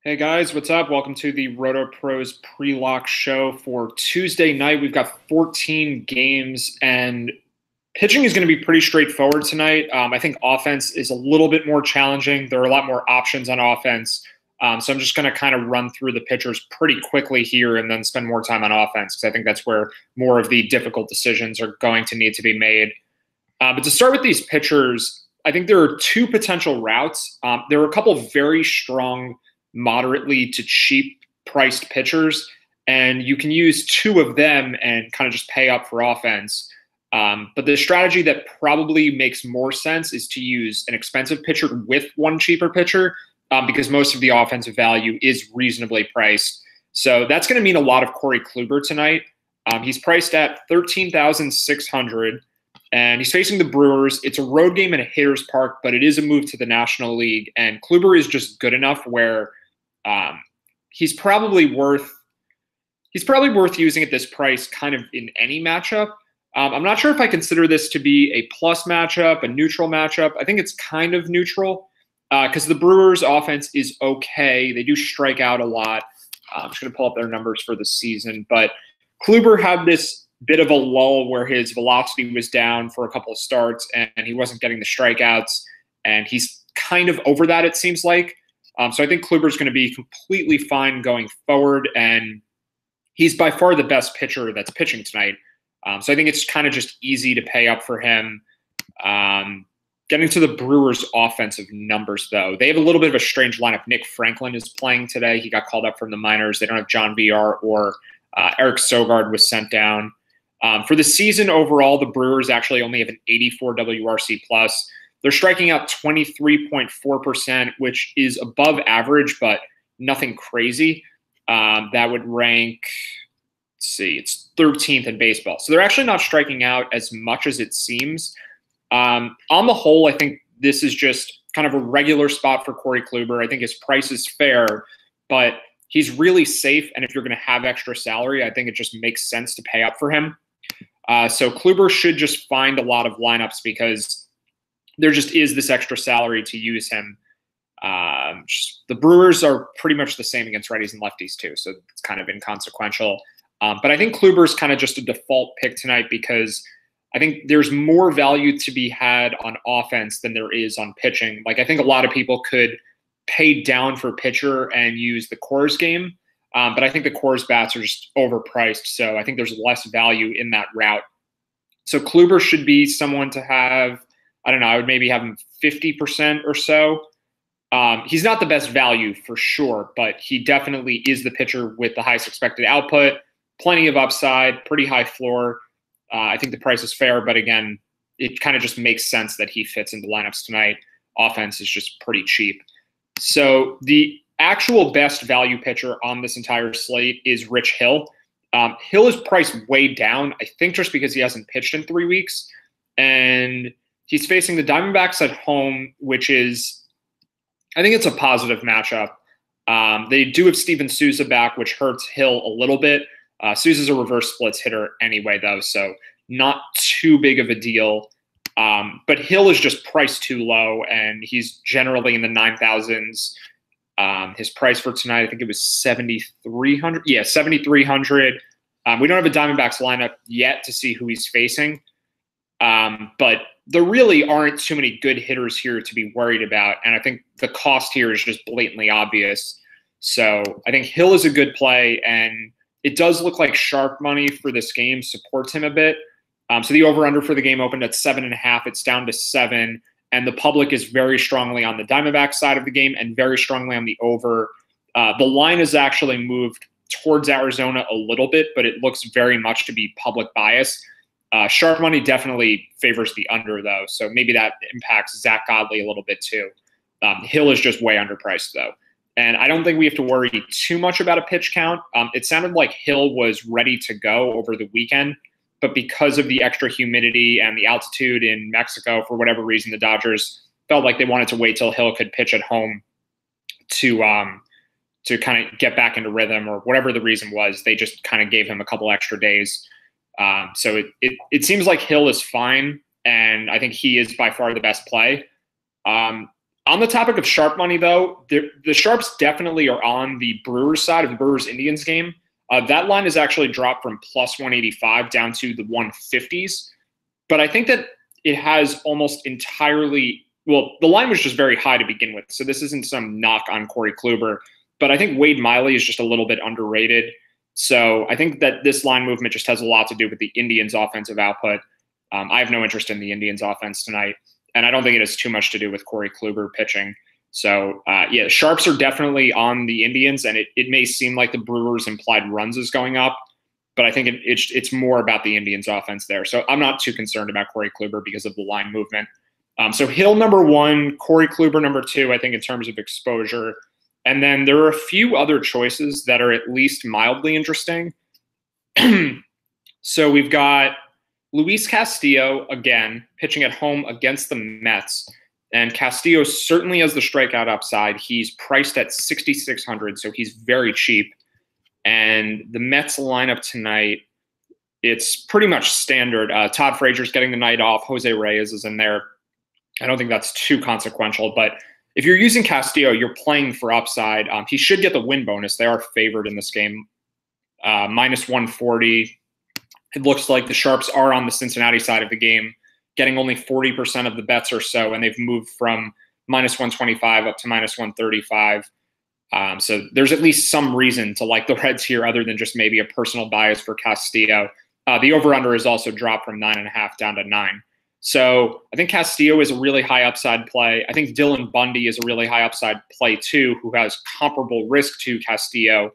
Hey guys, what's up? Welcome to the RotoPros pre-lock show for Tuesday night. We've got 14 games, and pitching is going to be pretty straightforward tonight. I think offense is a little bit more challenging. There are a lot more options on offense. So I'm just going to kind of run through the pitchers pretty quickly here and then spend more time on offense because I think that's where more of the difficult decisions are going to need to be made. But to start with these pitchers, I think there are two potential routes. There are a couple of very strong moderately to cheap priced pitchers, and you can use two of them and kind of just pay up for offense. But the strategy that probably makes more sense is to use an expensive pitcher with one cheaper pitcher because most of the offensive value is reasonably priced. So that's going to mean a lot of Corey Kluber tonight. He's priced at $13,600, and he's facing the Brewers. It's a road game in a hitter's park, but it is a move to the National League, and Kluber is just good enough where he's probably worth using at this price kind of in any matchup. I'm not sure if I consider this to be a plus matchup, a neutral matchup. I think it's kind of neutral because the Brewers offense is okay. They do strike out a lot. I'm just going to pull up their numbers for the season, but Kluber had this bit of a lull where his velocity was down for a couple of starts and he wasn't getting the strikeouts, and he's kind of over that, it seems like. So I think Kluber is going to be completely fine going forward, and he's by far the best pitcher that's pitching tonight. So I think it's kind of just easy to pay up for him. Getting to the Brewers' offensive numbers, though, they have a little bit of a strange lineup. Nick Franklin is playing today. He got called up from the minors. They don't have John VR or Eric Sogard was sent down. For the season overall, the Brewers actually only have an 84 WRC+. They're striking out 23.4%, which is above average, but nothing crazy. That would rank, it's 13th in baseball. So they're actually not striking out as much as it seems. On the whole, I think this is just kind of a regular spot for Corey Kluber. I think his price is fair, but he's really safe. And if you're going to have extra salary, I think it just makes sense to pay up for him. So Kluber should just find a lot of lineups because there just is this extra salary to use him. The Brewers are pretty much the same against righties and lefties too, so it's kind of inconsequential. But I think Kluber is kind of just a default pick tonight because I think there's more value to be had on offense than there is on pitching. Like, I think a lot of people could pay down for pitcher and use the Coors game, but I think the Coors bats are just overpriced, so I think there's less value in that route. So Kluber should be someone to have. I don't know, I would maybe have him 50% or so. He's not the best value for sure, but he definitely is the pitcher with the highest expected output, plenty of upside, pretty high floor. I think the price is fair, but again, it kind of just makes sense that he fits into lineups tonight. Offense is just pretty cheap. So the actual best value pitcher on this entire slate is Rich Hill. Hill is priced way down, I think just because he hasn't pitched in 3 weeks. And he's facing the Diamondbacks at home, which is, I think it's a positive matchup. They do have Steven Souza back, which hurts Hill a little bit. Souza's a reverse splits hitter anyway, though, so not too big of a deal. But Hill is just priced too low, and he's generally in the 9,000s. His price for tonight, I think it was 7,300. Yeah, 7,300. We don't have a Diamondbacks lineup yet to see who he's facing. But there really aren't too many good hitters here to be worried about. And I think the cost here is just blatantly obvious. So I think Hill is a good play, and it does look like sharp money for this game supports him a bit. So the over-under for the game opened at 7.5. It's down to 7. And the public is very strongly on the Diamondback side of the game and very strongly on the over. The line has actually moved towards Arizona a little bit, but it looks very much to be public bias. Sharp money definitely favors the under, though, so maybe that impacts Zach Godley a little bit too. Hill is just way underpriced, though, and I don't think we have to worry too much about a pitch count. It sounded like Hill was ready to go over the weekend, but because of the extra humidity and the altitude in Mexico, for whatever reason, the Dodgers felt like they wanted to wait till Hill could pitch at home to kind of get back into rhythm, or whatever the reason was. They just kind of gave him a couple extra days. So it seems like Hill is fine, and I think he is by far the best play. On the topic of sharp money, though, the sharps definitely are on the Brewers side of the Brewers-Indians game. That line has actually dropped from plus 185 down to the 150s. But I think that it has almost entirely – well, the line was just very high to begin with, so this isn't some knock on Corey Kluber. But I think Wade Miley is just a little bit underrated. So I think that this line movement just has a lot to do with the Indians' offensive output. I have no interest in the Indians' offense tonight, and I don't think it has too much to do with Corey Kluber pitching. So, yeah, sharps are definitely on the Indians, and it may seem like the Brewers' implied runs is going up, but I think it's more about the Indians' offense there. So I'm not too concerned about Corey Kluber because of the line movement. So Hill number 1, Corey Kluber number 2, I think in terms of exposure. And then there are a few other choices that are at least mildly interesting. So we've got Luis Castillo, again, pitching at home against the Mets. And Castillo certainly has the strikeout upside. He's priced at 6,600, so he's very cheap. And the Mets lineup tonight, it's pretty much standard. Todd Frazier's getting the night off. Jose Reyes is in there. I don't think that's too consequential, but if you're using Castillo, you're playing for upside. He should get the win bonus. They are favored in this game, minus 140. It looks like the sharps are on the Cincinnati side of the game, getting only 40% of the bets or so, and they've moved from minus 125 up to minus 135. So there's at least some reason to like the Reds here other than just maybe a personal bias for Castillo. The over-under has also dropped from 9.5 down to 9. So I think Castillo is a really high upside play. I think Dylan Bundy is a really high upside play too, who has comparable risk to Castillo.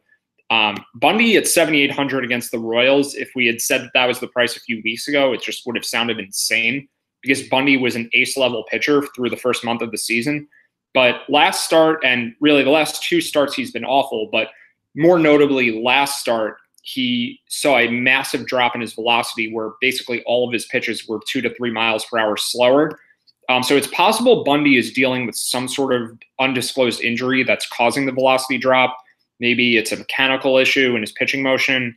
Bundy at 7,800 against the Royals. If we had said that was the price a few weeks ago, it just would have sounded insane because Bundy was an ace level pitcher through the first month of the season. But last start, and really the last 2 starts, he's been awful. But more notably, last start, he saw a massive drop in his velocity where basically all of his pitches were 2 to 3 miles per hour slower. So it's possible Bundy is dealing with some sort of undisclosed injury that's causing the velocity drop. Maybe it's a mechanical issue in his pitching motion.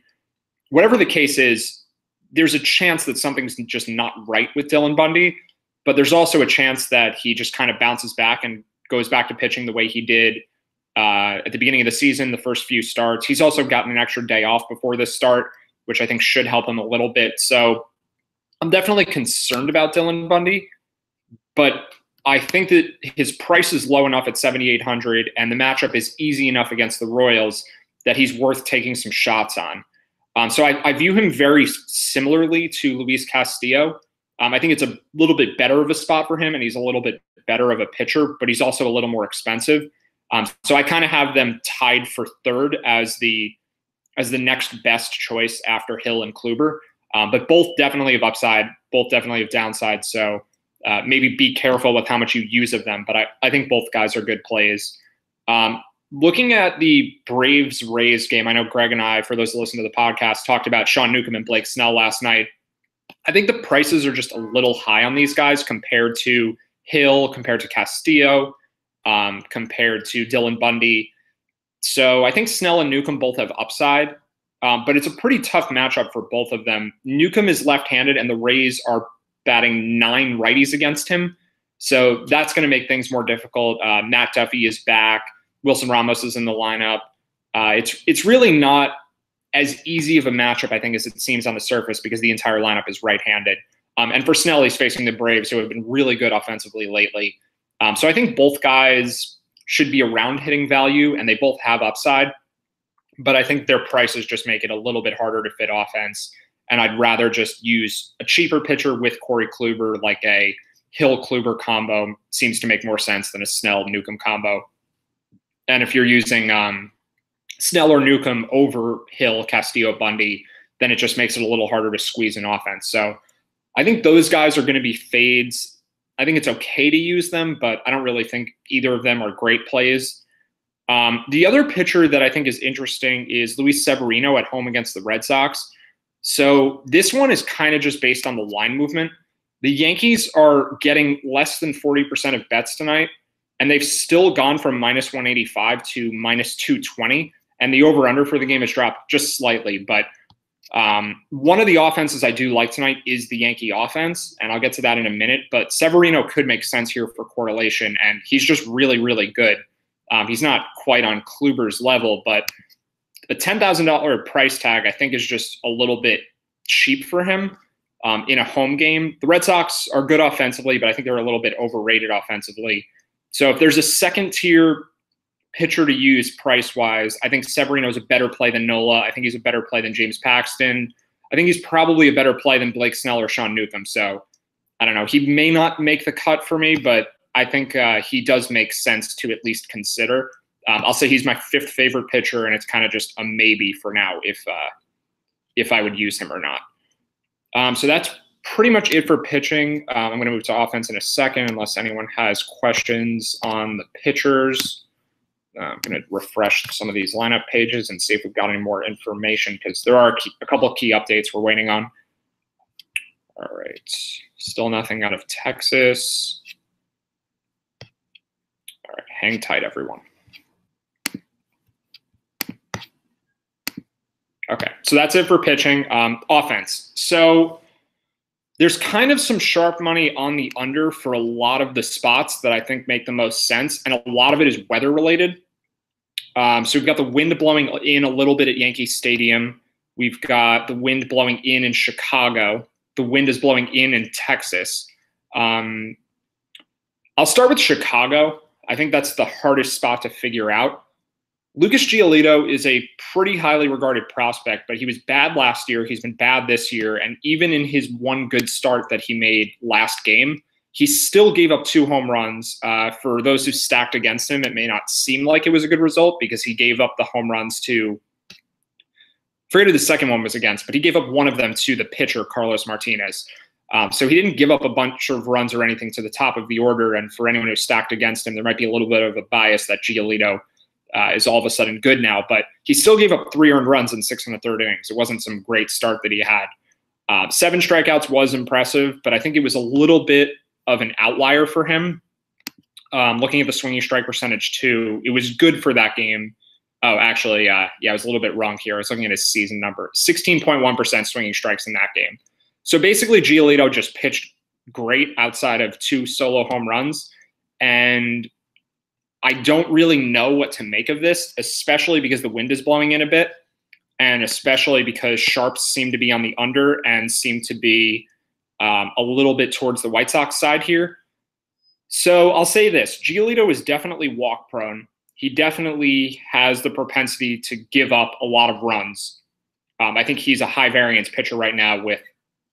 Whatever the case is, there's a chance that something's just not right with Dylan Bundy, but there's also a chance that he just kind of bounces back and goes back to pitching the way he did at the beginning of the season, the first few starts. He's also gotten an extra day off before this start, which I think should help him a little bit. So I'm definitely concerned about Dylan Bundy, but I think that his price is low enough at 7,800 and the matchup is easy enough against the Royals that he's worth taking some shots on. So I view him very similarly to Luis Castillo. I think it's a little bit better of a spot for him, and he's a little bit better of a pitcher, but he's also a little more expensive. So I kind of have them tied for third as the next best choice after Hill and Kluber. But both definitely have upside, both definitely have downside. So maybe be careful with how much you use of them. But I think both guys are good plays. Looking at the Braves-Rays game, I know Greg and I, for those who listen to the podcast, talked about Sean Newcomb and Blake Snell last night. I think the prices are just a little high on these guys compared to Hill, compared to Castillo, compared to Dylan Bundy. So I think Snell and Newcomb both have upside, but it's a pretty tough matchup for both of them. Newcomb is left-handed, and the Rays are batting 9 righties against him. So that's going to make things more difficult. Matt Duffy is back. Wilson Ramos is in the lineup. It's really not as easy of a matchup, I think, as it seems on the surface because the entire lineup is right-handed. And for Snell, he's facing the Braves, who have been really good offensively lately. So I think both guys should be around hitting value, and they both have upside. But I think their prices just make it a little bit harder to fit offense. And I'd rather just use a cheaper pitcher with Corey Kluber, like a Hill-Kluber combo seems to make more sense than a Snell-Newcomb combo. And if you're using Snell or Newcomb over Hill, Castillo, Bundy, then it just makes it a little harder to squeeze an offense. So I think those guys are going to be fades. I think it's okay to use them, but I don't really think either of them are great plays. The other pitcher that I think is interesting is Luis Severino at home against the Red Sox. So this one is kind of just based on the line movement. The Yankees are getting less than 40% of bets tonight, and they've still gone from minus 185 to minus 220. And the over-under for the game has dropped just slightly. But One of the offenses I do like tonight is the Yankee offense, and I'll get to that in a minute, but Severino could make sense here for correlation, and he's just really, really good. He's not quite on Kluber's level, but the $10,000 price tag I think is just a little bit cheap for him in a home game. The Red Sox are good offensively, but I think they're a little bit overrated offensively. So if there's a second-tier pitcher to use price-wise, I think Severino is a better play than Nola. I think he's a better play than James Paxton. I think he's probably a better play than Blake Snell or Sean Newcomb. So I don't know. He may not make the cut for me, but I think he does make sense to at least consider. I'll say he's my 5th favorite pitcher, and it's kind of just a maybe for now if I would use him or not. So that's pretty much it for pitching. I'm going to move to offense in a second unless anyone has questions on the pitchers. I'm going to refresh some of these lineup pages and see if we've got any more information because there are a couple of key updates we're waiting on. All right. Still nothing out of Texas. All right. Hang tight, everyone. Okay. So that's it for pitching. Offense. So there's kind of some sharp money on the under for a lot of the spots that I think make the most sense, and a lot of it is weather related. So we've got the wind blowing in a little bit at Yankee Stadium. We've got the wind blowing in Chicago. The wind is blowing in Texas. I'll start with Chicago. I think that's the hardest spot to figure out. Lucas Giolito is a pretty highly regarded prospect, but he was bad last year. He's been bad this year. And even in his one good start that he made last game, he still gave up 2 home runs. For those who stacked against him, it may not seem like it was a good result because he gave up the home runs to – I forget who the second one was against, but he gave up one of them to the pitcher, Carlos Martinez. So he didn't give up a bunch of runs or anything to the top of the order. And for anyone who stacked against him, there might be a little bit of a bias that Giolito is all of a sudden good now. But he still gave up 3 earned runs in 6 1/3 innings. It wasn't some great start that he had. 7 strikeouts was impressive, but I think it was a little bit of an outlier for him. Looking at the swinging strike percentage too, it was good for that game. Oh, actually, I was a little bit wrong here. I was looking at his season number, 16.1% swinging strikes in that game. So basically Giolito just pitched great outside of 2 solo home runs. And I don't really know what to make of this, especially because the wind is blowing in a bit. And especially because sharps seem to be on the under and seem to be a little bit towards the White Sox side here. So I'll say this. Giolito is definitely walk prone. He definitely has the propensity to give up a lot of runs. I think he's a high variance pitcher right now with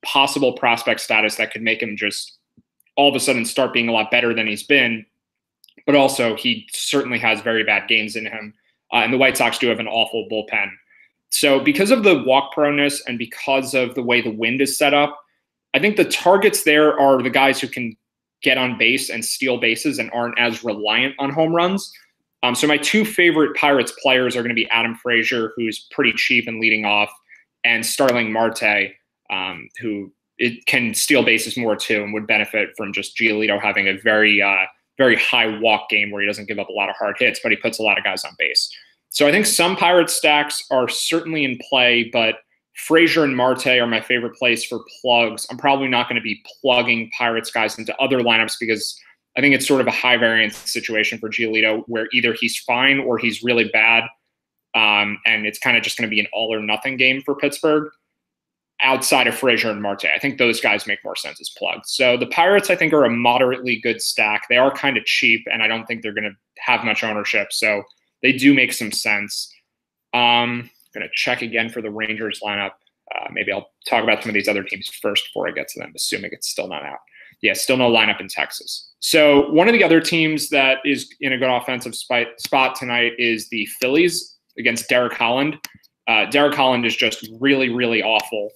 possible prospect status that could make him just all of a sudden start being a lot better than he's been. But also he certainly has very bad games in him. And the White Sox do have an awful bullpen. So because of the walk proneness and because of the way the wind is set up, I think the targets there are the guys who can get on base and steal bases and aren't as reliant on home runs. So my 2 favorite Pirates players are going to be Adam Frazier, who's pretty cheap and leading off, and Starling Marte, who it can steal bases more too and would benefit from just Giolito having a very high walk game where he doesn't give up a lot of hard hits, but he puts a lot of guys on base. So I think some Pirates stacks are certainly in play, but Frazier and Marte are my favorite plays for plugs. I'm probably not going to be plugging Pirates guys into other lineups because I think it's sort of a high variance situation for Giolito where either he's fine or he's really bad. And it's kind of just going to be an all or nothing game for Pittsburgh outside of Frazier and Marte. I think those guys make more sense as plugs. So the Pirates, I think, are a moderately good stack. They are kind of cheap, and I don't think they're going to have much ownership. So they do make some sense. I'm going to check again for the Rangers lineup. Maybe I'll talk about some of these other teams first before I get to them, assuming it's still not out. Yeah, still no lineup in Texas. So one of the other teams that is in a good offensive spot tonight is the Phillies against Derek Holland. Derek Holland is just really, really awful.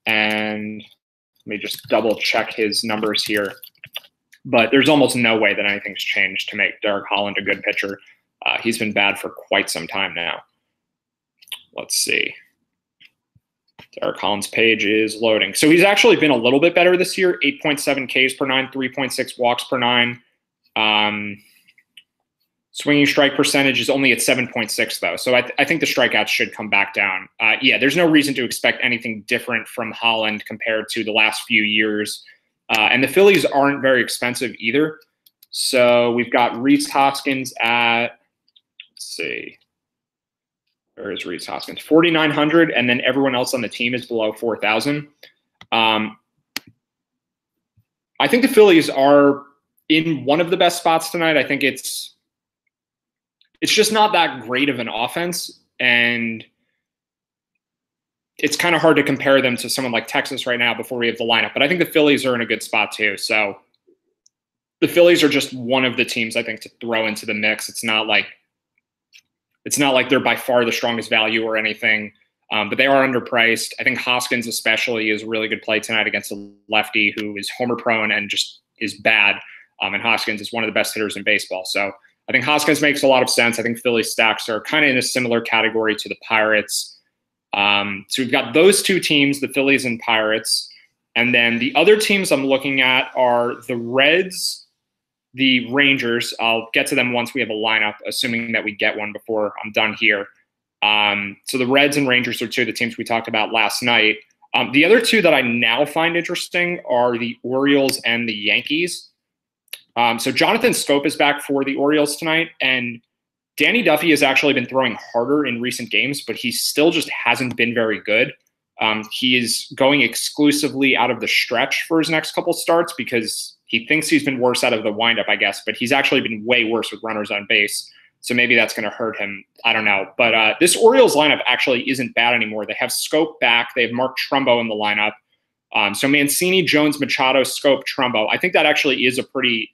And let me just double check his numbers here. But there's almost no way that anything's changed to make Derek Holland a good pitcher. He's been bad for quite some time now. Let's see. Derek Holland's page is loading. So he's actually been a little bit better this year, 8.7 Ks per 9, 3.6 walks per 9. Swinging strike percentage is only at 7.6, though. So I think the strikeouts should come back down. Yeah, there's no reason to expect anything different from Holland compared to the last few years. And the Phillies aren't very expensive either. So we've got Rhys Hoskins at, let's see, where is Rhys Hoskins? 4,900, and then everyone else on the team is below 4,000. I think the Phillies are in one of the best spots tonight. I think it's just not that great of an offense, and it's kind of hard to compare them to someone like Texas right now before we have the lineup. But I think the Phillies are in a good spot too. So the Phillies are just one of the teams I think to throw into the mix. It's not like they're by far the strongest value or anything, but they are underpriced. I think Hoskins especially is a really good play tonight against a lefty who is homer prone and just is bad. And Hoskins is one of the best hitters in baseball. So I think Hoskins makes a lot of sense. I think Philly stacks are kind of in a similar category to the Pirates. So we've got those two teams, the Phillies and Pirates. And then the other teams I'm looking at are the Reds, the Rangers. I'll get to them once we have a lineup, assuming that we get one before I'm done here. So the Reds and Rangers are two of the teams we talked about last night. The other two that I now find interesting are the Orioles and the Yankees. So Jonathan Scope is back for the Orioles tonight, and Danny Duffy has actually been throwing harder in recent games, but he still just hasn't been very good. He is going exclusively out of the stretch for his next couple starts because he thinks he's been worse out of the windup, I guess, but he's actually been way worse with runners on base. So maybe that's going to hurt him. I don't know. But this Orioles lineup actually isn't bad anymore. They have Scope back. They have Mark Trumbo in the lineup. So Mancini, Jones, Machado, Scope, Trumbo. I think that actually is a pretty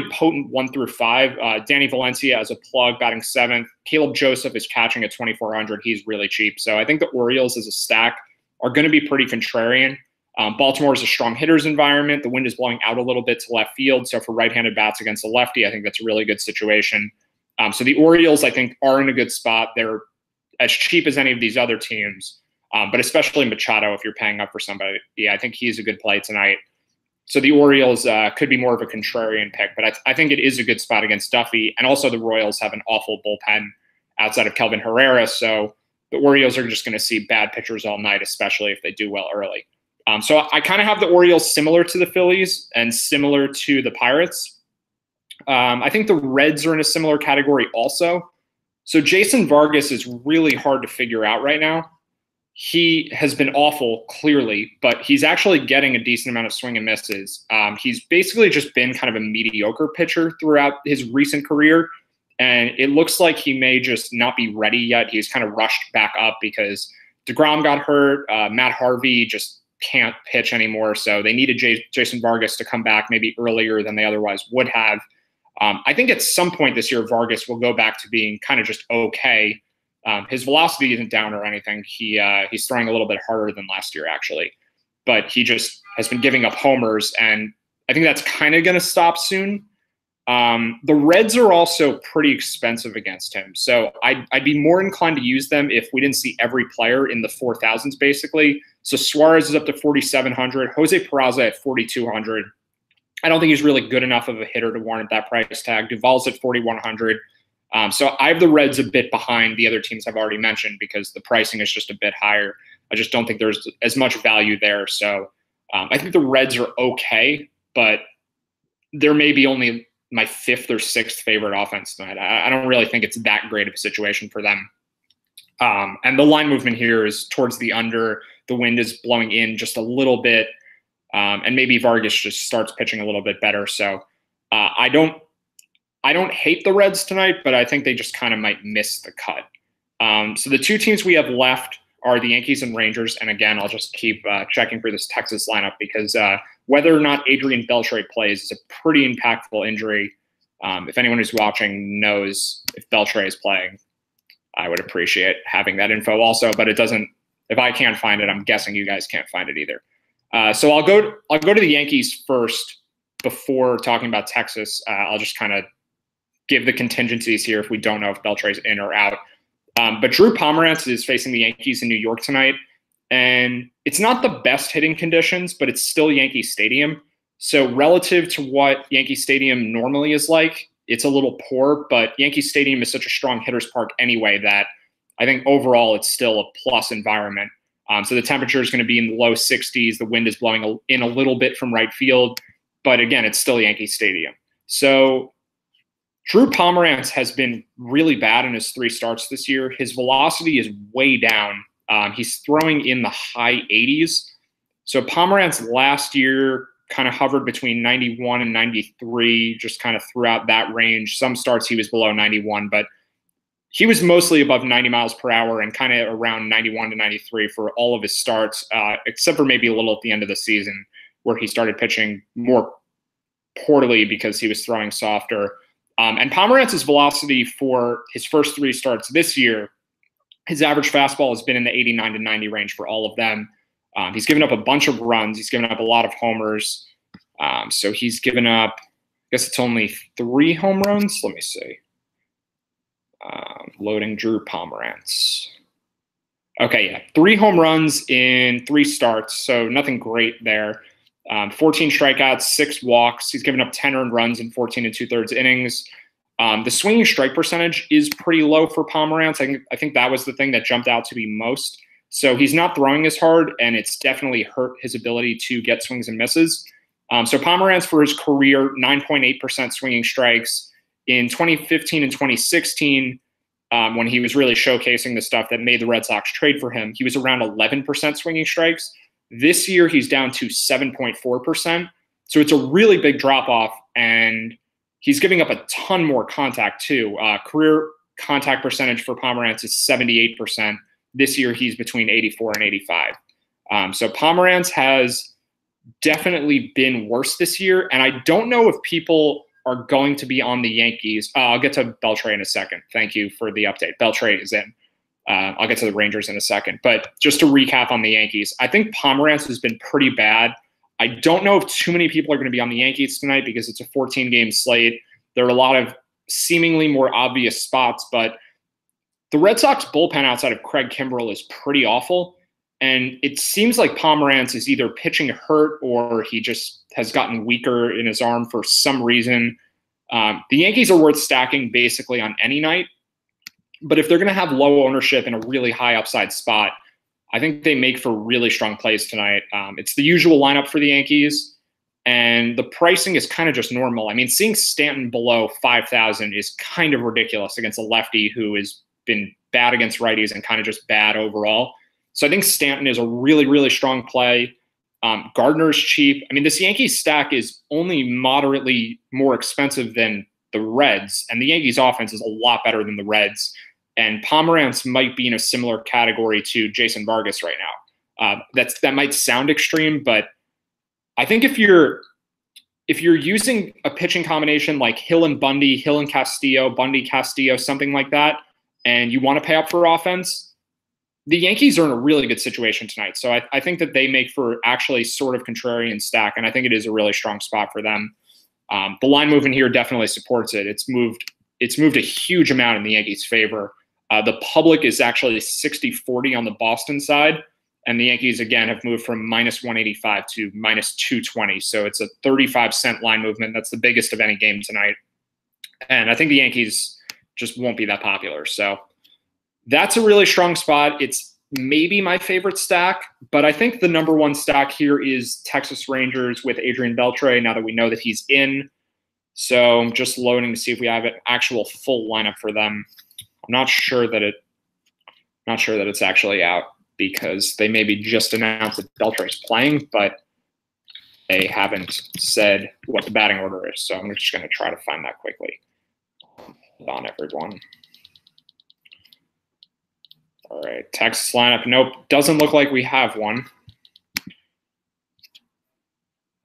potent 1 through 5. Danny Valencia as a plug, batting 7th. Caleb Joseph is catching at 2,400. He's really cheap. So I think the Orioles as a stack are going to be pretty contrarian. Baltimore is a strong hitters environment. The wind is blowing out a little bit to left field. So for right-handed bats against a lefty, I think that's a really good situation. So the Orioles, I think, are in a good spot. They're as cheap as any of these other teams, but especially Machado if you're paying up for somebody. Yeah, I think he's a good play tonight. So the Orioles could be more of a contrarian pick, but I think it is a good spot against Duffy. And also the Royals have an awful bullpen outside of Kelvin Herrera. So the Orioles are just going to see bad pitchers all night, especially if they do well early. So I kind of have the Orioles similar to the Phillies and similar to the Pirates. I think the Reds are in a similar category also. So Jason Vargas is really hard to figure out right now. He has been awful, clearly, but he's actually getting a decent amount of swing and misses. He's basically just been kind of a mediocre pitcher throughout his recent career, and it looks like he may just not be ready yet. He's kind of rushed back up because DeGrom got hurt. Matt Harvey just can't pitch anymore, so they needed Jason Vargas to come back maybe earlier than they otherwise would have. I think at some point this year, Vargas will go back to being kind of just okay. His velocity isn't down or anything. He's throwing a little bit harder than last year, actually. But he just has been giving up homers, and I think that's kind of going to stop soon. The Reds are also pretty expensive against him. So I'd be more inclined to use them if we didn't see every player in the 4,000s, basically. So Suarez is up to 4,700. Jose Peraza at 4,200. I don't think he's really good enough of a hitter to warrant that price tag. Duvall's at 4,100. So I have the Reds a bit behind the other teams I've already mentioned because the pricing is just a bit higher. I just don't think there's as much value there. So I think the Reds are okay, but they're maybe only my 5th or 6th favorite offense tonight. I don't really think it's that great of a situation for them. And the line movement here is towards the under. The wind is blowing in just a little bit. And maybe Vargas just starts pitching a little bit better. So I don't hate the Reds tonight, but I think they just kind of might miss the cut. So the two teams we have left are the Yankees and Rangers. And again, I'll just keep checking for this Texas lineup because whether or not Adrian Beltre plays is a pretty impactful injury. If anyone who's watching knows if Beltre is playing, I would appreciate having that info also, but it doesn't, if I can't find it, I'm guessing you guys can't find it either. So I'll go to the Yankees first before talking about Texas. I'll just kind of give the contingencies here if we don't know if Beltre's in or out. But Drew Pomeranz is facing the Yankees in New York tonight, and it's not the best hitting conditions, but it's still Yankee Stadium. So relative to what Yankee Stadium normally is like, it's a little poor, but Yankee Stadium is such a strong hitter's park anyway that I think overall it's still a plus environment. So the temperature is going to be in the low 60s. The wind is blowing in a little bit from right field, but again, it's still Yankee Stadium. So Drew Pomeranz has been really bad in his 3 starts this year. His velocity is way down. He's throwing in the high 80s. So Pomeranz last year kind of hovered between 91 and 93, just kind of throughout that range. Some starts he was below 91, but he was mostly above 90 miles per hour and kind of around 91 to 93 for all of his starts, except for maybe a little at the end of the season where he started pitching more poorly because he was throwing softer. And Pomeranz's velocity for his first 3 starts this year, his average fastball has been in the 89 to 90 range for all of them. He's given up a bunch of runs. He's given up a lot of homers. So he's given up, I guess it's only 3 home runs. Let me see. Loading Drew Pomeranz. Okay, yeah, 3 home runs in 3 starts, so nothing great there. 14 strikeouts, 6 walks. He's given up 10 earned runs in 14 2/3 innings. The swinging strike percentage is pretty low for Pomeranz. I think that was the thing that jumped out to me most. So he's not throwing as hard, and it's definitely hurt his ability to get swings and misses. So Pomeranz for his career, 9.8% swinging strikes. In 2015 and 2016, when he was really showcasing the stuff that made the Red Sox trade for him, he was around 11% swinging strikes. This year, he's down to 7.4%. So it's a really big drop-off, and he's giving up a ton more contact, too. Career contact percentage for Pomeranz is 78%. This year, he's between 84 and 85. So Pomeranz has definitely been worse this year, and I don't know if people are going to be on the Yankees. I'll get to Beltre in a second. Thank you for the update. Beltre is in. I'll get to the Rangers in a second. But just to recap on the Yankees, I think Pomeranz has been pretty bad. I don't know if too many people are going to be on the Yankees tonight because it's a 14-game slate. There are a lot of seemingly more obvious spots, but the Red Sox bullpen outside of Craig Kimbrell is pretty awful. And it seems like Pomeranz is either pitching hurt or he just has gotten weaker in his arm for some reason. The Yankees are worth stacking basically on any night. But if they're going to have low ownership in a really high upside spot, I think they make for really strong plays tonight. It's the usual lineup for the Yankees, and the pricing is kind of just normal. I mean, seeing Stanton below 5,000 is kind of ridiculous against a lefty who has been bad against righties and kind of just bad overall. So I think Stanton is a really, really strong play. Gardner's cheap. I mean, this Yankees stack is only moderately more expensive than the Reds, and the Yankees offense is a lot better than the Reds. And Pomeranz might be in a similar category to Jason Vargas right now. That might sound extreme, but I think if you're using a pitching combination like Hill and Bundy, Hill and Castillo, Bundy, Castillo, something like that, and you want to pay up for offense, the Yankees are in a really good situation tonight. So I think that they make for actually sort of contrarian stack, and I think it is a really strong spot for them. The line movement here definitely supports it. It's moved a huge amount in the Yankees' favor. The public is actually 60-40 on the Boston side, and the Yankees, again, have moved from minus 185 to minus 220. So it's a 35-cent line movement. That's the biggest of any game tonight. And I think the Yankees just won't be that popular. So that's a really strong spot. It's maybe my favorite stack, but I think the number one stack here is Texas Rangers with Adrian Beltre, now that we know that he's in. So I'm just loading to see if we have an actual full lineup for them. I'm not sure that it's actually out because they maybe just announced that Beltre is playing, but they haven't said what the batting order is. So I'm just going to try to find that quickly. Hold on, everyone. All right, Texas lineup. Nope, doesn't look like we have one.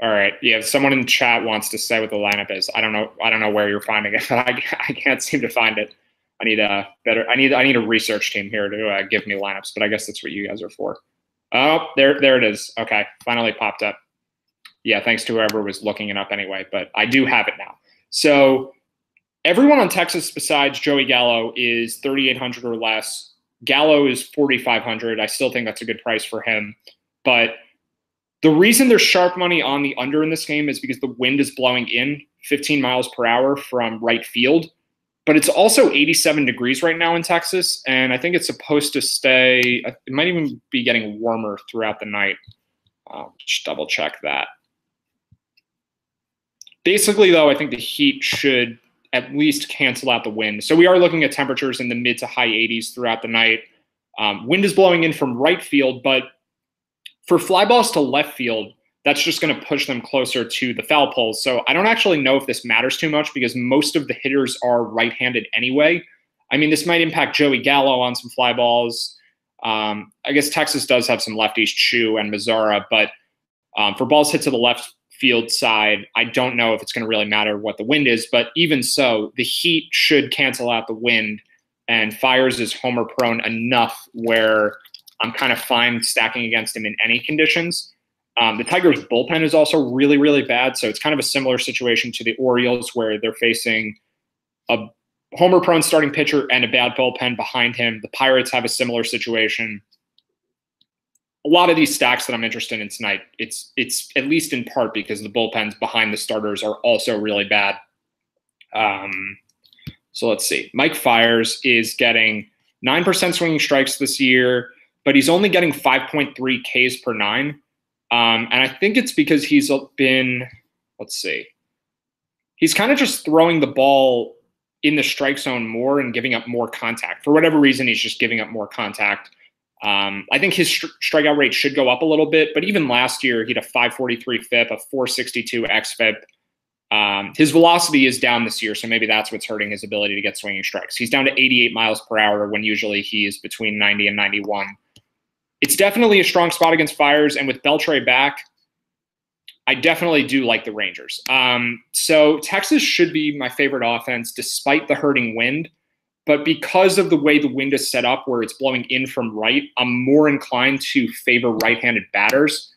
All right, yeah, someone in the chat wants to say what the lineup is. I don't know where you're finding it, but I can't seem to find it. I need a research team here to give me lineups, but I guess that's what you guys are for. Oh, there it is. Okay, finally popped up. Yeah, thanks to whoever was looking it up anyway, but I do have it now. So everyone on Texas besides Joey Gallo is 3,800 or less. Gallo is 4,500. I still think that's a good price for him, but The reason there's sharp money on the under in this game is because the wind is blowing in 15 miles per hour from right field, but it's also 87 degrees right now in Texas, and I think it's supposed to stay, it might even be getting warmer throughout the night. Just double check that. Basically, though, I think the heat should at least cancel out the wind. So we are looking at temperatures in the mid to high 80s throughout the night. Wind is blowing in from right field, but for fly balls to left field, that's just going to push them closer to the foul poles. So I don't actually know if this matters too much because most of the hitters are right-handed anyway. I mean, this might impact Joey Gallo on some fly balls. I guess Texas does have some lefties, Chu and Mazzara, but for balls hit to the left field side, I don't know if it's going to really matter what the wind is. But even so, the heat should cancel out the wind, and Fiers is homer prone enough where I'm kind of fine stacking against him in any conditions. The Tigers' bullpen is also really, really bad. So it's kind of a similar situation to the Orioles where they're facing a homer-prone starting pitcher and a bad bullpen behind him. The Pirates have a similar situation. A lot of these stacks that I'm interested in tonight, it's at least in part because the bullpens behind the starters are also really bad. So let's see. Mike Fiers is getting 9% swinging strikes this year, but he's only getting 5.3 Ks per 9. And I think it's because he's been, let's see, he's kind of just throwing the ball in the strike zone more and giving up more contact. For whatever reason, he's just giving up more contact. I think his strikeout rate should go up a little bit, but even last year, he had a 543 FIP, a 462 xFIP. His velocity is down this year, so maybe that's what's hurting his ability to get swinging strikes. He's down to 88 miles per hour when usually he's between 90 and 91. It's definitely a strong spot against Fiers, and with Beltre back, I definitely do like the Rangers. So Texas should be my favorite offense despite the hurting wind, but because of the way the wind is set up where it's blowing in from right, I'm more inclined to favor right-handed batters.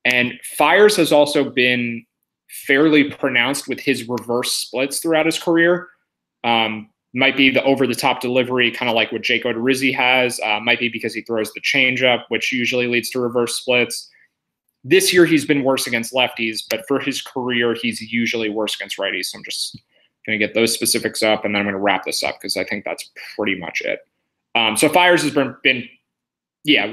And Fiers has also been fairly pronounced with his reverse splits throughout his career. Might be the over-the-top delivery, kind of like what Jake Odorizzi has. Might be because he throws the changeup, which usually leads to reverse splits. This year, he's been worse against lefties, but for his career, he's usually worse against righties. So I'm just going to get those specifics up, and then I'm going to wrap this up because I think that's pretty much it. So Fiers has been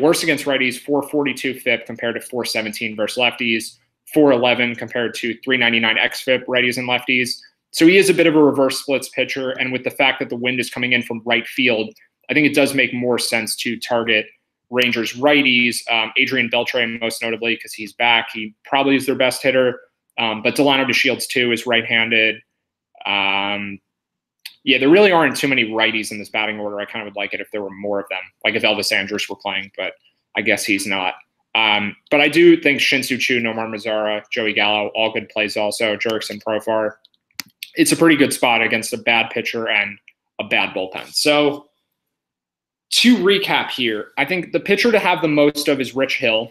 worse against righties, 442 FIP compared to 417 versus lefties, 411 compared to 399 xFIP, righties and lefties. So he is a bit of a reverse splits pitcher, and with the fact that the wind is coming in from right field, I think it does make more sense to target Rangers righties, Adrian Beltre most notably because he's back. He probably is their best hitter, but Delano DeShields too is right-handed. There really aren't too many righties in this batting order. I kind of would like it if there were more of them, like if Elvis Andrus were playing, but I guess he's not. But I do think Shin-Soo Choo, Nomar Mazzara, Joey Gallo, all good plays also, Jurickson Profar. It's a pretty good spot against a bad pitcher and a bad bullpen. So to recap here, I think the pitcher to have the most of is Rich Hill.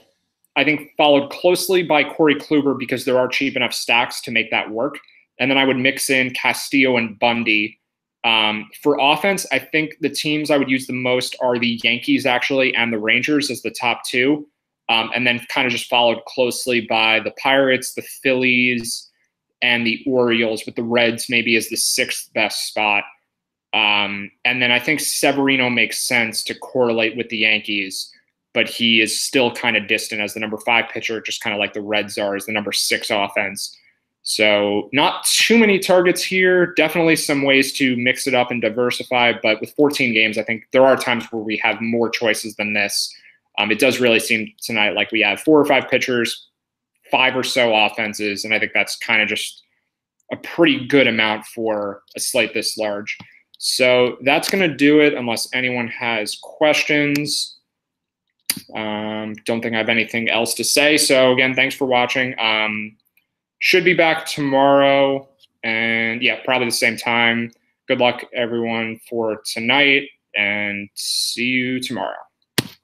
I think followed closely by Corey Kluber because there are cheap enough stacks to make that work. And then I would mix in Castillo and Bundy. For offense, I think the teams I would use the most are the Yankees actually and the Rangers as the top two. And then kind of just followed closely by the Pirates, the Phillies, and the Orioles, with the Reds maybe as the sixth best spot. And then I think Severino makes sense to correlate with the Yankees, but he is still kind of distant as the number 5 pitcher, just kind of like the Reds are as the number 6 offense. So not too many targets here. Definitely some ways to mix it up and diversify, but with 14 games, I think there are times where we have more choices than this. It does really seem tonight like we have 4 or 5 pitchers, 5 or so offenses, and I think that's kind of just a pretty good amount for a slate this large. So that's going to do it unless anyone has questions. Don't think I have anything else to say. So again, thanks for watching. Should be back tomorrow, and probably the same time. Good luck everyone for tonight, and see you tomorrow.